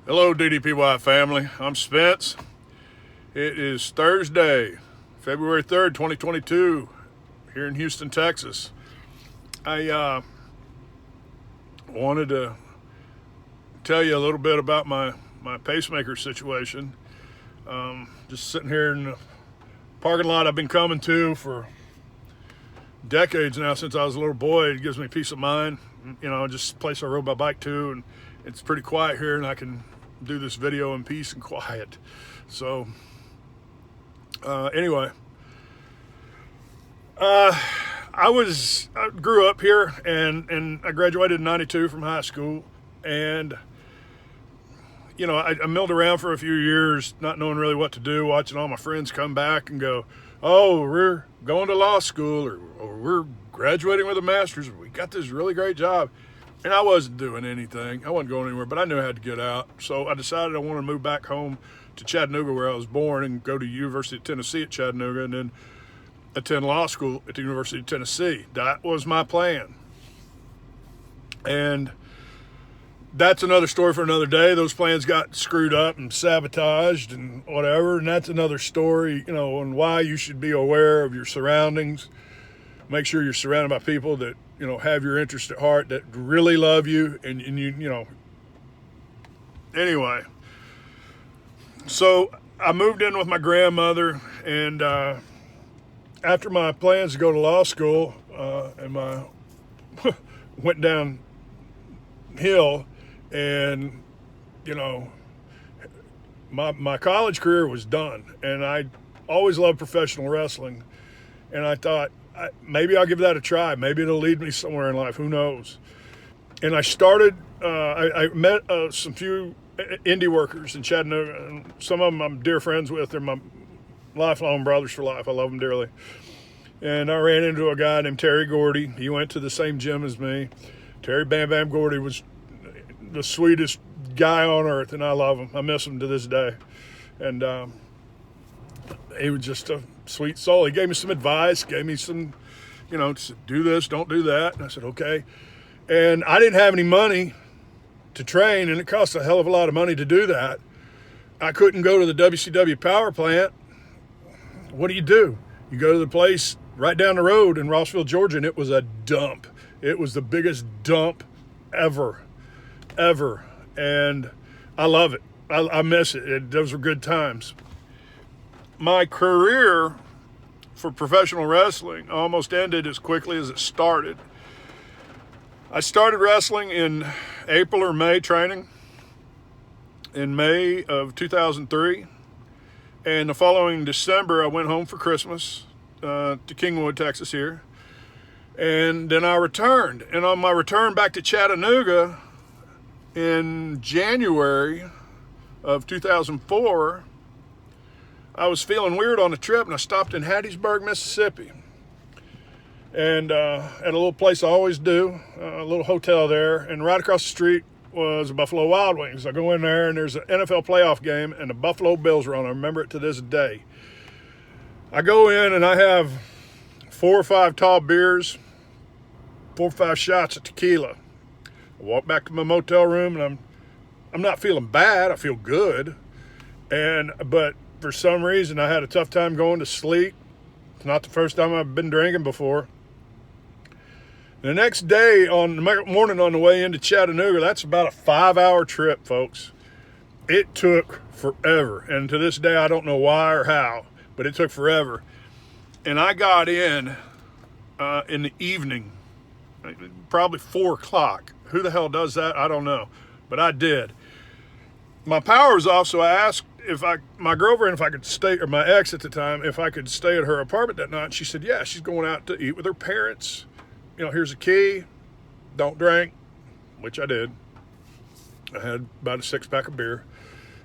Hello, DDPY family. I'm Spence. It is Thursday, February 3rd, 2022, here in Houston, Texas. I wanted to tell you a little bit about my pacemaker situation. Just sitting here in the parking lot I've been coming to for decades now, since I was a little boy. It gives me peace of mind. You know, just a place I rode my bike to, and it's pretty quiet here, and I can do this video in peace and quiet. So anyway, I grew up here, and I graduated in '92 from high school, and you know, I milled around for a few years, not knowing really what to do, watching all my friends come back and go, oh, we're going to law school, or we're graduating with a master's, we got this really great job. And I wasn't doing anything. I wasn't going anywhere, but I knew I had to get out. So I decided I wanted to move back home to Chattanooga, where I was born, and go to University of Tennessee at Chattanooga, and then attend law school at the University of Tennessee. That was my plan. And that's another story for another day. Those plans got screwed up and sabotaged and whatever. And that's another story, you know, on why you should be aware of your surroundings. Make sure you're surrounded by people that, you know, have your interest at heart, that really love you, and you know. Anyway, so I moved in with my grandmother, and after my plans to go to law school and my went downhill, and you know, my college career was done, and I always loved professional wrestling, and I thought, maybe I'll give that a try. Maybe it'll lead me somewhere in life. Who knows? And I started, I met some few indie workers in Chattanooga, and some of them I'm dear friends with. They're my lifelong brothers for life. I love them dearly. And I ran into a guy named Terry Gordy. He went to the same gym as me. Terry Bam Bam Gordy was the sweetest guy on earth, and I love him. I miss him to this day. And he was just a sweet soul. He gave me some advice, gave me some, you know, do this, don't do that. And I said, okay. And I didn't have any money to train, and it cost a hell of a lot of money to do that. I couldn't go to the WCW power plant. What do? You go to the place right down the road in Rossville, Georgia, and it was a dump. It was the biggest dump ever. And I love it. I miss it. Those were good times. My career for professional wrestling almost ended as quickly as it started. I started wrestling in April or May training, in May of 2003. And the following December, I went home for Christmas to Kingwood, Texas here. And then I returned. And on my return back to Chattanooga in January of 2004, I was feeling weird on the trip, and I stopped in Hattiesburg, Mississippi. And at a little place I always do, a little hotel there, and right across the street was Buffalo Wild Wings. I go in there, and there's an NFL playoff game, and the Buffalo Bills are on. I remember it to this day. I go in, and I have 4 or 5 tall beers, 4 or 5 shots of tequila. I walk back to my motel room, and I'm not feeling bad. I feel good. But for some reason, I had a tough time going to sleep. It's not the first time I've been drinking before. The next day, on the morning on the way into Chattanooga, that's about a 5-hour trip, folks. It took forever. And to this day, I don't know why or how, but it took forever. And I got in the evening, probably 4 o'clock. Who the hell does that? I don't know. But I did. My power was off, so I asked my girlfriend if I could stay, or my ex at the time, if I could stay at her apartment that night. She said, yeah, she's going out to eat with her parents. You know, here's a key. Don't drink, which I did. I had about a 6-pack of beer.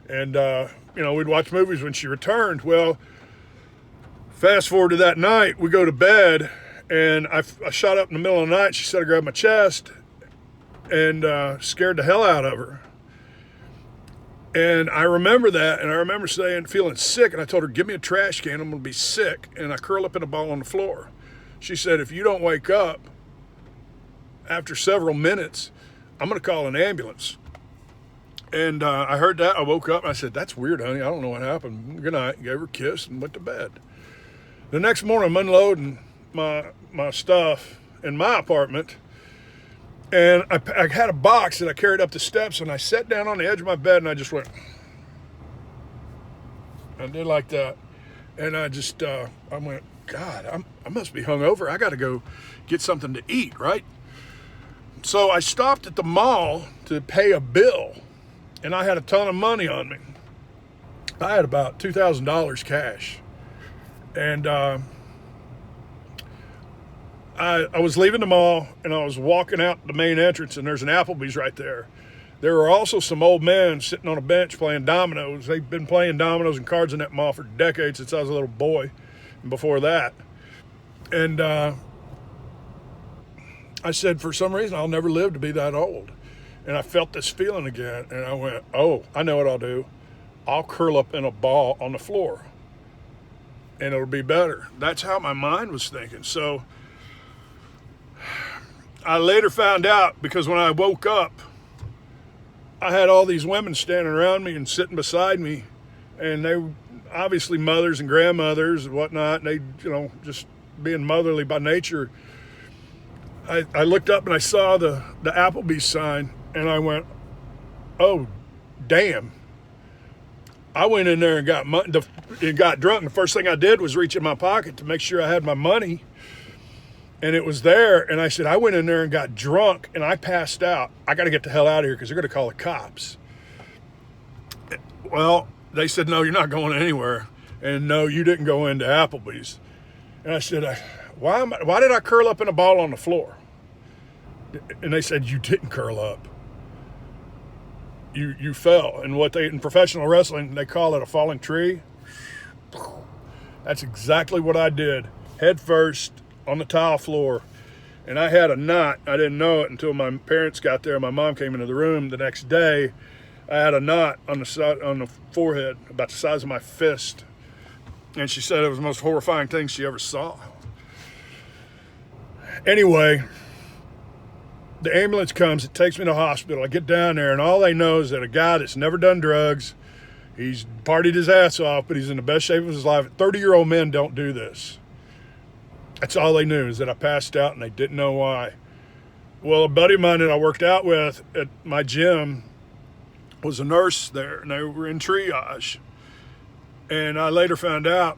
And, you know, we'd watch movies when she returned. Well, fast forward to that night, we go to bed, and I shot up in the middle of the night. She said I grabbed my chest and scared the hell out of her. And I remember that, and I remember feeling sick, and I told her, give me a trash can, I'm going to be sick. And I curl up in a ball on the floor. She said, if you don't wake up after several minutes, I'm going to call an ambulance. And I heard that. I woke up and I said, "That's weird, honey. I don't know what happened." Good night. Gave her a kiss and went to bed. The next morning, I'm unloading my stuff in my apartment. And I had a box that I carried up the steps, and I sat down on the edge of my bed and I just went. I did like that. And I went, God, I must be hungover. I got to go get something to eat, right? So I stopped at the mall to pay a bill, and I had a ton of money on me. I had about $2,000 cash. And I was leaving the mall, and I was walking out the main entrance, and there's an Applebee's right there. There were also some old men sitting on a bench playing dominoes. They've been playing dominoes and cards in that mall for decades since I was a little boy, and before that. And I said, for some reason, I'll never live to be that old. And I felt this feeling again, and I went, oh, I know what I'll do. I'll curl up in a ball on the floor, and it'll be better. That's how my mind was thinking. So I later found out, because when I woke up, I had all these women standing around me and sitting beside me, and they were obviously mothers and grandmothers and whatnot, and they, just being motherly by nature. I looked up and I saw the Applebee's sign, and I went, oh, damn. I went in there and got drunk, and the first thing I did was reach in my pocket to make sure I had my money. And it was there, and I said, I went in there and got drunk, and I passed out. I got to get the hell out of here because they're going to call the cops. Well, they said, no, you're not going anywhere. And no, you didn't go into Applebee's. And I said, why did I curl up in a ball on the floor? And they said, you didn't curl up. You fell. And in professional wrestling, they call it a falling tree. That's exactly what I did. Head first on the tile floor. And I had a knot. I didn't know it until my parents got there. My mom came into the room the next day. I had a knot on the forehead about the size of my fist. And she said it was the most horrifying thing she ever saw. Anyway, the ambulance comes. It takes me to the hospital. I get down there, and all they know is that a guy that's never done drugs, he's partied his ass off, but he's in the best shape of his life. 30-year-old men don't do this. That's all they knew, is that I passed out, and they didn't know why. Well, a buddy of mine that I worked out with at my gym was a nurse there, and they were in triage. And I later found out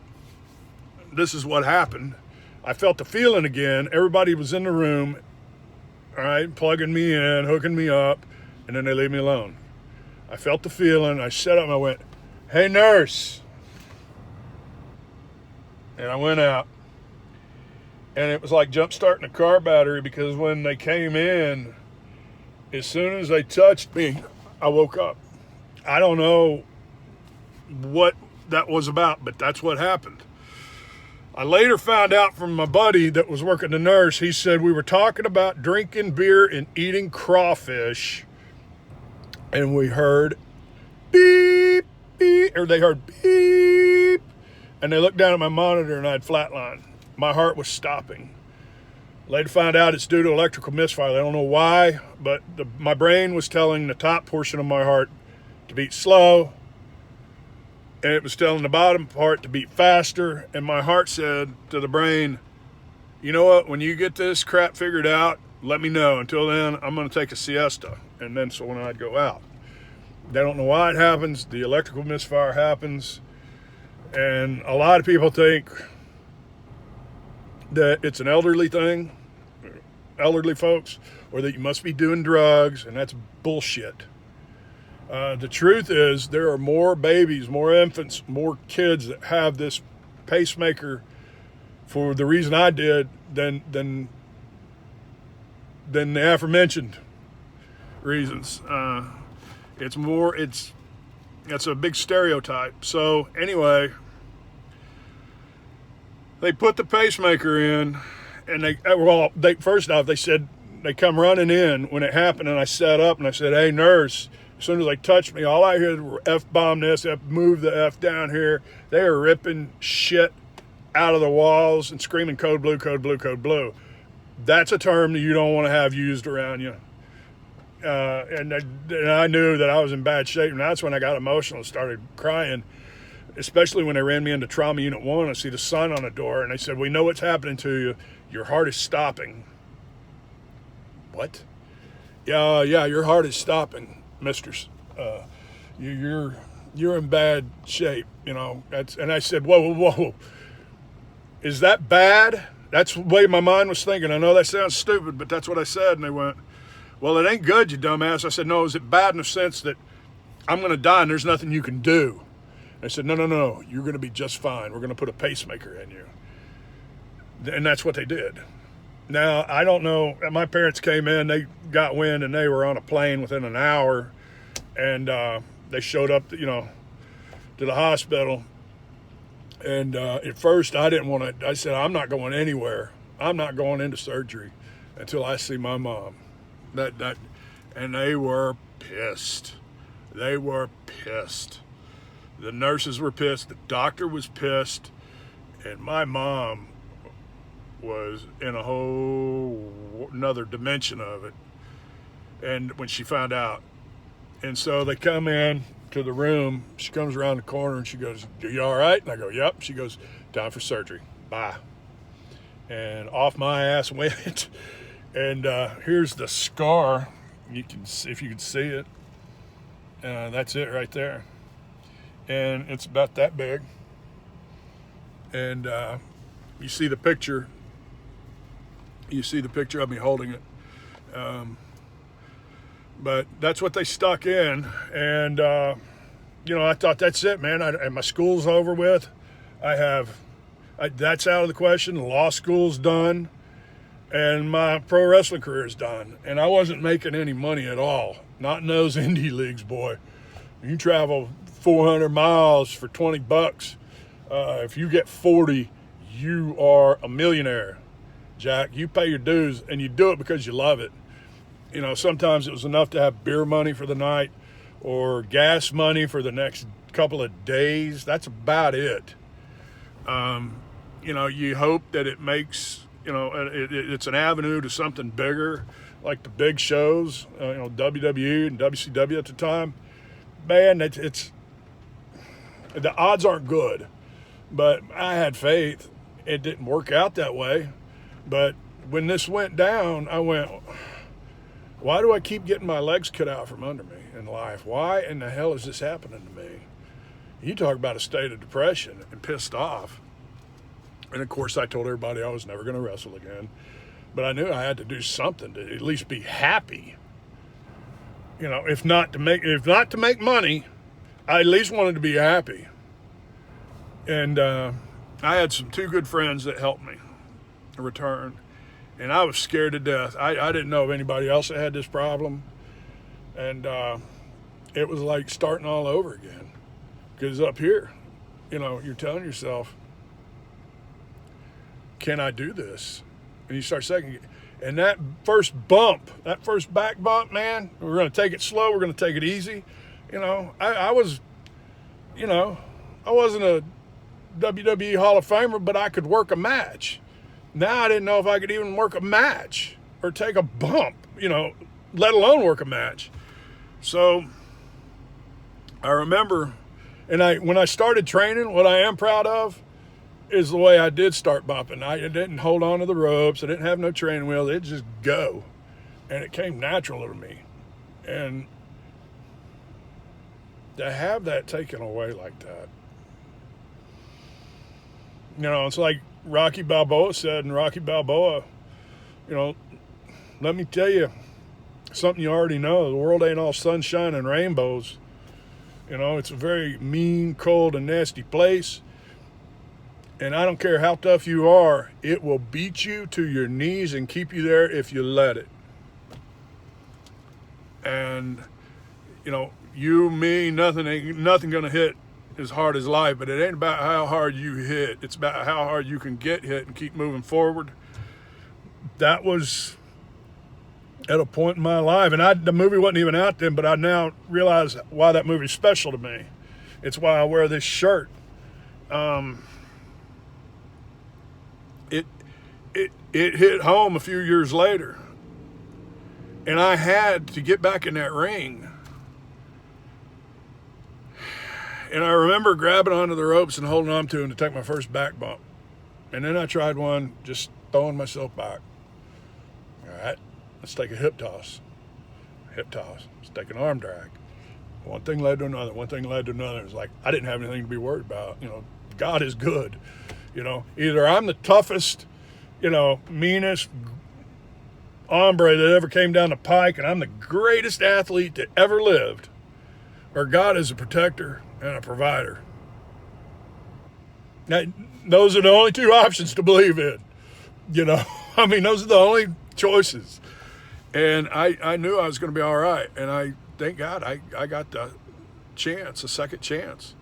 this is what happened. I felt the feeling again. Everybody was in the room, all right, plugging me in, hooking me up, and then they leave me alone. I felt the feeling. I sat up and I went, hey, nurse. And I went out. And it was like jump-starting a car battery, because when they came in, as soon as they touched me, I woke up. I don't know what that was about, but that's what happened. I later found out from my buddy that was working the nurse. He said we were talking about drinking beer and eating crawfish, and we heard beep, beep, or they heard beep, and they looked down at my monitor and I had flatlined. My heart was stopping. Later found out it's due to electrical misfire. I don't know why, but my brain was telling the top portion of my heart to beat slow, and it was telling the bottom part to beat faster, and my heart said to the brain, you know what, when you get this crap figured out, let me know. Until then, I'm going to take a siesta, and then so when I'd go out. They don't know why it happens. The electrical misfire happens, and a lot of people think that it's an elderly thing, elderly folks, or that you must be doing drugs, and that's bullshit. The truth is, there are more babies, more infants, more kids that have this pacemaker for the reason I did than the aforementioned reasons. It's a big stereotype. So anyway, they put the pacemaker in, and they first off, they said they come running in when it happened, and I sat up and I said, hey, nurse. As soon as they touched me, all I heard were F-bomb this, move the F down here. They were ripping shit out of the walls and screaming code blue, code blue, code blue. That's a term that you don't want to have used around you. And I knew that I was in bad shape, and that's when I got emotional and started crying, especially when they ran me into Trauma Unit 1. I see the sign on the door, and they said, "We know what's happening to you. Your heart is stopping." What? Yeah, your heart is stopping, misters. You're in bad shape, you know. And I said, whoa. Is that bad? That's the way my mind was thinking. I know that sounds stupid, but that's what I said. And they went, "Well, it ain't good, you dumbass." I said, "No, is it bad in the sense that I'm going to die and there's nothing you can do?" They said, No. You're going to be just fine. We're going to put a pacemaker in you." And that's what they did. Now, I don't know. My parents came in, they got wind, and they were on a plane within an hour. And they showed up, to the hospital. And at first, I didn't want to. I said, "I'm not going anywhere. I'm not going into surgery until I see my mom." And they were pissed. They were pissed. The nurses were pissed. The doctor was pissed. And my mom was in a whole another dimension of it. And when she found out. And so they come in to the room. She comes around the corner and she goes, "Are you all right?" And I go, "Yep." She goes, "Time for surgery. Bye." And off my ass went. And here's the scar. You can see, if you can see it. That's it right there. And it's about that big. And you see the picture. You see the picture of me holding it. But that's what they stuck in. And, I thought, that's it, man. And my school's over with. That's out of the question. Law school's done. And my pro wrestling career is done. And I wasn't making any money at all. Not in those indie leagues, boy. You travel 400 miles for $20. If you get 40, you are a millionaire, Jack. You pay your dues, and you do it because you love it. Sometimes it was enough to have beer money for the night or gas money for the next couple of days. That's about it. You hope that it makes, it's an avenue to something bigger, like the big shows, WWE and WCW at the time. Man, it's the odds aren't good, but I had faith. It didn't work out that way. But when this went down, I went, why do I keep getting my legs cut out from under me in life? Why in the hell is this happening to me? You talk about a state of depression and pissed off. And of course, I told everybody I was never going to wrestle again. But I knew I had to do something to at least be happy. If not to make money, I at least wanted to be happy. And I had two good friends that helped me return. And I was scared to death. I didn't know of anybody else that had this problem. And it was like starting all over again. Because up here, you're telling yourself, can I do this? And you start second. And that first back bump, man, we're going to take it slow. We're going to take it easy. I wasn't a WWE Hall of Famer, but I could work a match. Now I didn't know if I could even work a match or take a bump, let alone work a match. So I remember, and when I started training, what I am proud of is the way I did start bumping. I didn't hold on to the ropes. I didn't have no training wheels. It just go. And it came natural to me. And to have that taken away like that, it's like Rocky Balboa said in Rocky Balboa, let me tell you something you already know. The world ain't all sunshine and rainbows. It's a very mean, cold, and nasty place. And I don't care how tough you are, it will beat you to your knees and keep you there if you let it. And, you, me, nothing gonna hit as hard as life, but it ain't about how hard you hit. It's about how hard you can get hit and keep moving forward. That was at a point in my life, and the movie wasn't even out then, but I now realize why that movie's special to me. It's why I wear this shirt. It hit home a few years later. And I had to get back in that ring. And I remember grabbing onto the ropes and holding on to them to take my first back bump. And then I tried one, just throwing myself back. All right, let's take a hip toss. Hip toss. Let's take an arm drag. One thing led to another. One thing led to another. It was like I didn't have anything to be worried about. God is good. Either I'm the toughest, meanest hombre that ever came down the pike, and I'm the greatest athlete that ever lived, or God is a protector and a provider. Now, those are the only two options to believe in. Those are the only choices. And I knew I was going to be all right. And I thank God I got the chance, a second chance.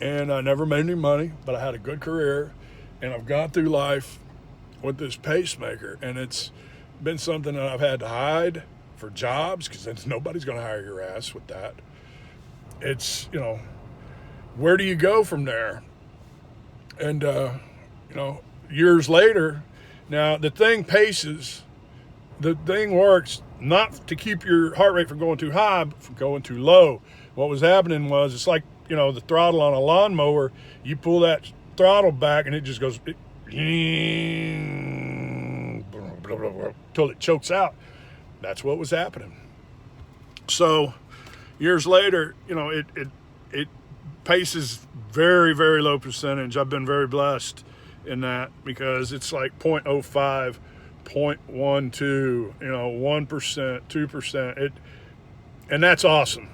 And I never made any money, but I had a good career. And I've gone through life with this pacemaker. And it's been something that I've had to hide for jobs, because nobody's going to hire your ass with that. It's, where do you go from there? And, years later, now the thing paces, the thing works not to keep your heart rate from going too high, but from going too low. What was happening was, it's like, the throttle on a lawnmower. You pull that throttle back and it just goes till it chokes out. That's what was happening. So years later, it paces very, very low percentage. I've been very blessed in that, because it's like 0.05, 0.12, 1%, 2%. And that's awesome.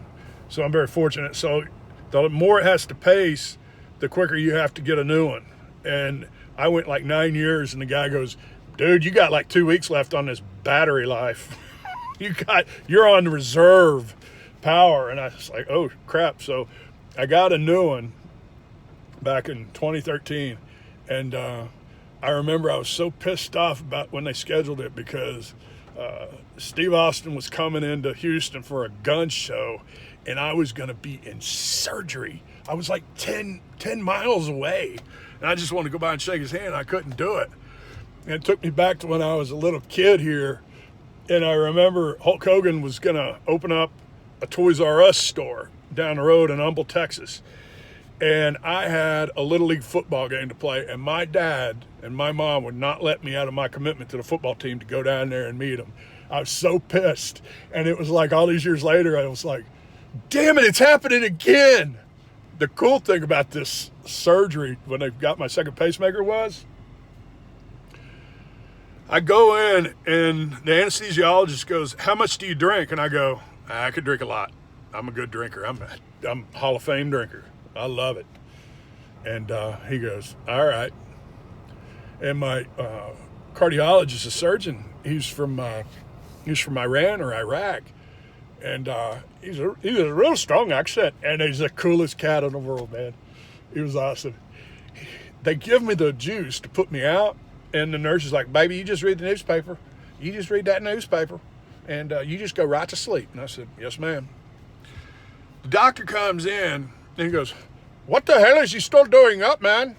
So I'm very fortunate. So the more it has to pace, the quicker you have to get a new one. And I went like 9 years, and the guy goes, dude, you got like 2 weeks left on this battery life. You're on reserve power. And I was like, oh crap. So I got a new one back in 2013. And I remember I was so pissed off about when they scheduled it, because Steve Austin was coming into Houston for a gun show, and I was going to be in surgery. I was like 10 miles away, and I just wanted to go by and shake his hand. I couldn't do it. And it took me back to when I was a little kid here, and I remember Hulk Hogan was going to open up a Toys R Us store down the road in Humble, Texas. And I had a Little League football game to play, and my dad and my mom would not let me out of my commitment to the football team to go down there and meet them. I was so pissed. And it was like all these years later, I was like, damn it, it's happening again. The cool thing about this surgery, when they got my second pacemaker, was I go in and the anesthesiologist goes, how much do you drink? And I go, I could drink a lot. I'm a good drinker. I'm a Hall of Fame drinker. I love it. And he goes, all right. And my cardiologist, a surgeon, he's from Iran or Iraq. And he's a real strong accent. And he's the coolest cat in the world, man. He was awesome. They give me the juice to put me out. And the nurse is like, baby, you just read the newspaper. You just read that newspaper. And you just go right to sleep. And I said, yes, ma'am. The doctor comes in and he goes, what the hell is he still doing up, man?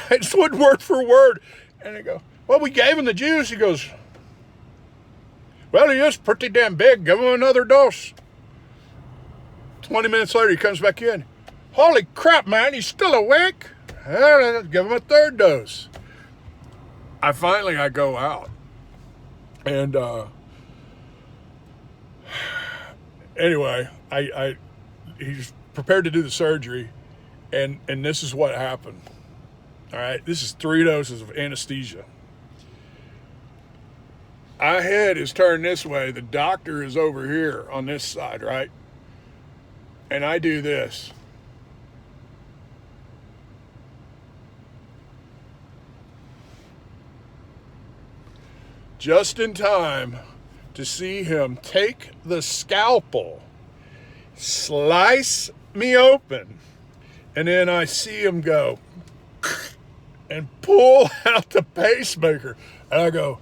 It's word for word. And I go, well, we gave him the juice. He goes, well, he is pretty damn big. Give him another dose. 20 minutes later, he comes back in. Holy crap, man, he's still awake? Well, let's give him a third dose. I go out. And anyway, he's prepared to do the surgery, and this is what happened. All right, this is 3 doses of anesthesia. Our head is turned this way. The doctor is over here on this side, right? And I do this. Just in time to see him take the scalpel, slice me open, and then I see him go and pull out the pacemaker. And I go,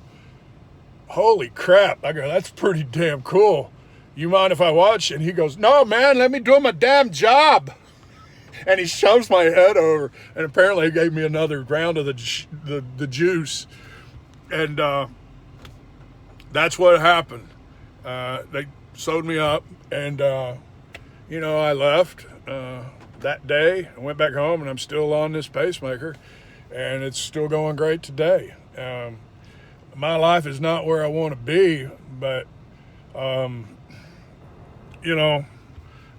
holy crap. I go, that's pretty damn cool. You mind if I watch? And he goes, no, man, let me do my damn job. And he shoves my head over, and apparently he gave me another round of the juice. And that's what happened. They sewed me up, and I left that day. I went back home, and I'm still on this pacemaker, and it's still going great today. My life is not where I want to be, but I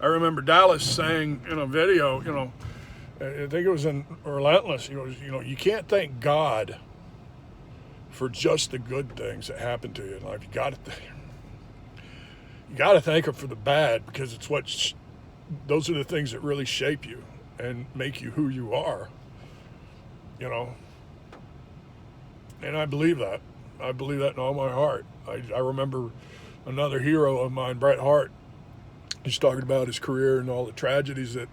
remember Dallas saying in a video, I think it was in Relentless, he goes, you can't thank God for just the good things that happen to you in life. You got to thank him for the bad, because it's those are the things that really shape you and make you who you are, and I believe that. I believe that in all my heart. I remember another hero of mine, Bret Hart. He's talking about his career and all the tragedies that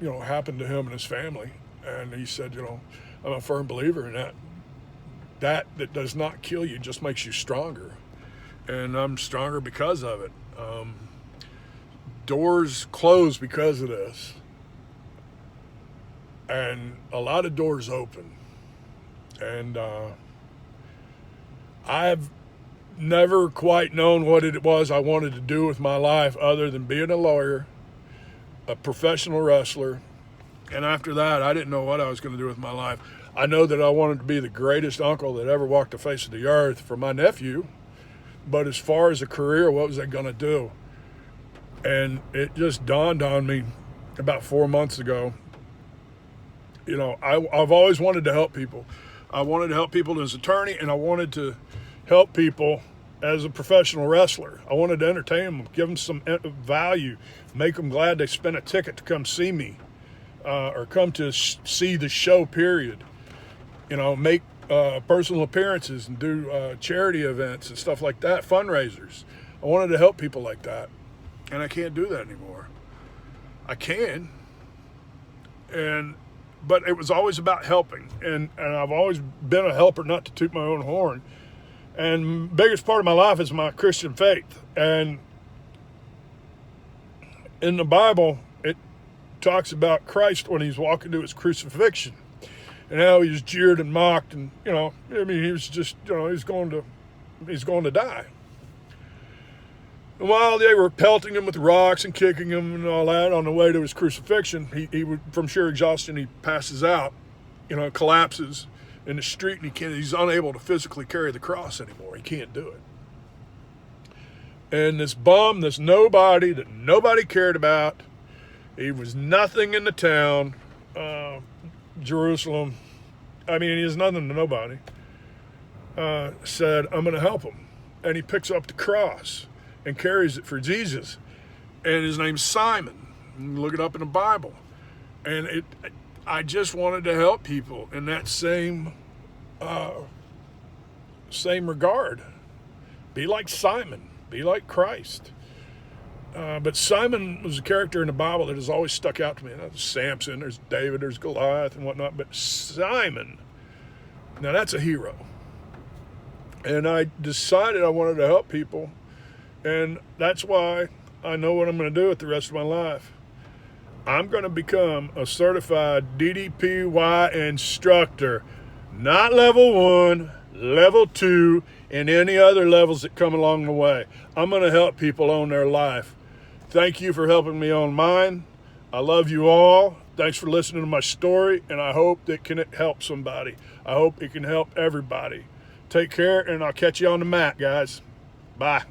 happened to him and his family. And he said, I'm a firm believer in that. That does not kill you, just makes you stronger. And I'm stronger because of it. Doors close because of this. And a lot of doors open. And I've never quite known what it was I wanted to do with my life other than being a lawyer, a professional wrestler, and after that, I didn't know what I was going to do with my life. I know that I wanted to be the greatest uncle that ever walked the face of the earth for my nephew, but as far as a career, what was I going to do? And it just dawned on me about 4 months ago. I've always wanted to help people. I wanted to help people as an attorney, and I wanted to help people as a professional wrestler. I wanted to entertain them, give them some value, make them glad they spent a ticket to come see me, or come to see the show, period. Make personal appearances and do charity events and stuff like that, fundraisers. I wanted to help people like that, and I can't do that anymore. I can, but it was always about helping, and I've always been a helper, not to toot my own horn. And biggest part of my life is my Christian faith. And in the Bible, it talks about Christ when he's walking to his crucifixion and how he was jeered and mocked, and he was just he's going to die. And while they were pelting him with rocks and kicking him and all that on the way to his crucifixion, he would, from sheer exhaustion, he passes out, collapses in the street, and he's unable to physically carry the cross anymore. He can't do it. And this bum, this nobody that nobody cared about, he was nothing in the town, Jerusalem. He was nothing to nobody. Said, I'm going to help him. And he picks up the cross and carries it for Jesus. And his name's Simon. You can look it up in the Bible. And I just wanted to help people in that same regard. Be like Simon. Be like Christ. But Simon was a character in the Bible that has always stuck out to me. There's Samson, there's David, there's Goliath and whatnot. But Simon, now that's a hero. And I decided I wanted to help people. And that's why I know what I'm going to do with the rest of my life. I'm going to become a certified DDPY instructor. Not level 1, level 2, and any other levels that come along the way. I'm going to help people own their life. Thank you for helping me on mine. I love you all. Thanks for listening to my story, and I hope that can help somebody. I hope it can help everybody. Take care, and I'll catch you on the mat, guys. Bye.